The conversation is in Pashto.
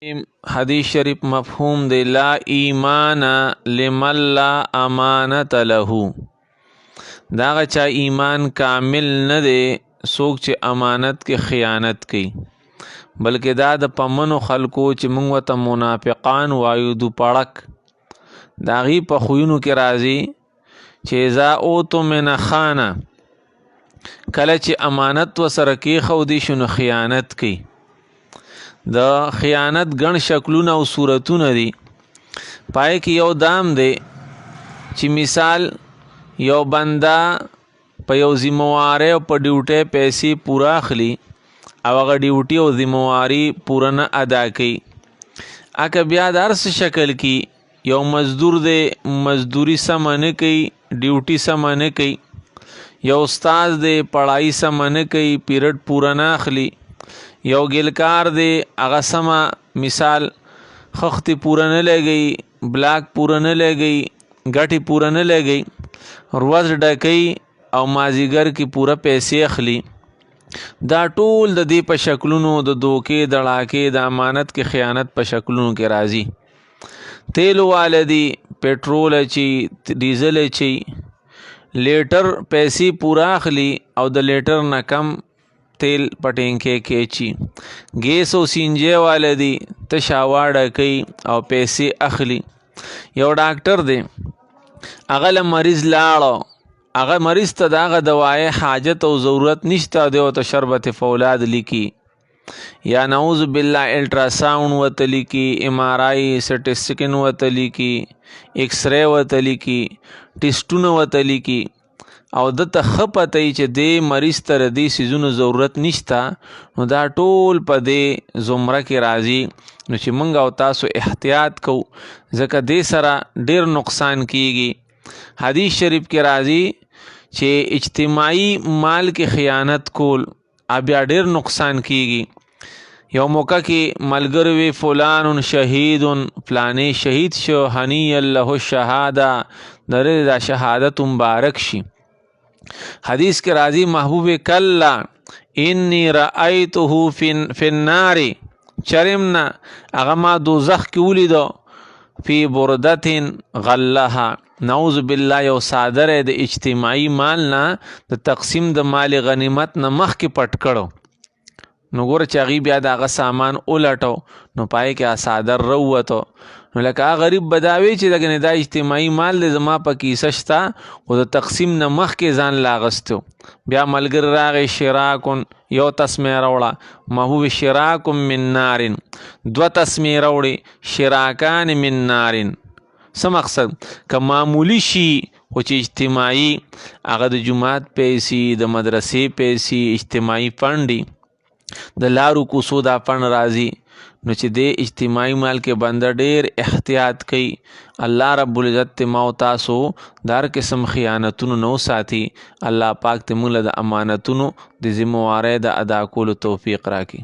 حدیث شریف مفهوم دی لا ایمان لمن لا امانت له. داغه چا ایمان کامل نه دی څوک چې امانت کې خیانت کوي، بلکې دا د پمنو خلکو چې موږ ورته منافقان وایو دو پړک د هغې په خویونو کې راځي چې اذا اوتو من خانه، کله چې امانت ورسره کېښودی شو نو خیانت کوي. د خیانت ګڼ شکلونه او صورتونه دي. پای کې یو دام دی چې مثال یو بنده په یو ذموارۍ او په ډیوټۍ پیسې پوره اخلي او هغه ډیوټي او ذمواري پوره نه ادا کوي. اکه بیا د هر څه شکل کې یو مزدور دی، مزدوري سمه نه کوي، ډیوټي سمه نه کوي. یو استاد دی، پړهایي سمه نه کوي، پیریډ پوره نه اخلي. یو ګلکار دی، هغه سمه مثال خښتې پوره نه لګوي، بلاک پوره نه لګوي، ګټې پوره نه لګوي، ورځ ډکوي او مازدیګر کې پوره پیسې اخلي. دا ټول د دې په شکلونو د دوکې دړاکې د امانت کې خیانت په شکلونو کې راځي. تیلو والدي پټرول اچي، ډیزل اچي، لیټر پیسې پوره اخلي او د لیټر نه کم تیل پټینکې کې اچي. ګیس او سینجی والدي تش هوا ډکوي او پیسې اخلي. یو ډاکټر دی، هغه له مریض لاړو، هغه مریض ته د هغه دوایي حاجت او ضرورت نشته، دی ورته شربت فولاد لیکي یا نعوذ بالله الټراساؤنډ ورته لیکي، ایم آر آی سټي سکن ورته لیکي، ایکس رے ورته لیکي، ټیسټونه ورته لیکي او دته ښه پته وي چې دې مریض ته د دې څیزونو ضرورت نشته. نو دا ټول په دې زمره کې راځي. نو چې موږ او تاسو احتیاط کوو، ځکه دې سره ډېر نقصان کیږي. حدیث شریف کې راځي چې اجتماعي مال کې خیانت کول بیا ډېر نقصان کیږي. یو موقع کې ملګری وی فلان شهید، فلانی شهید شو، هنیئا له الشهاده، درې دا شهادت مبارک شي. حدیث کې راځي محبوب کلا انی رأیته فی النار، چرمنا هغه ما دوزخ کې ولیدو، فی بردت غلها، نعوذ بالله یو صادر د اجتماعي مال نه د تقسیم د مال غنیمت نه مخکې پټ کړو. نو ګوره چې هغې بیا د هغه سامان ولټو نو پای کې صادر راووتو. نو لکه هغه غریب به دا وی چې دګنې دا اجتماعي مال دی زما په کیسه شته، خو د تقسیم نه مخکې ځان لا اغوستی و. بیا ملګري راغی شراکن، یو تسمې راوړه محبوب شراک من نارن، دوه تسمې راوړي شراکان من نارن. څه مقصد؟ که معمولی شي خو چې اجتماعي هغه د جومات پیسې، د مدرسې پیسې، اجتماعي فنډ د لارو کوڅو دا فنډ راځي، نو چې د اجتماعي مال کې بنده ډېر احتیاط کوي. الله رب العزت ته ما او تاسو د هر قسم خیانتونو نه وساتي. الله پاک ته موږ له د امانتونو د ذموارۍ د ادا کولو توفیق راکړي.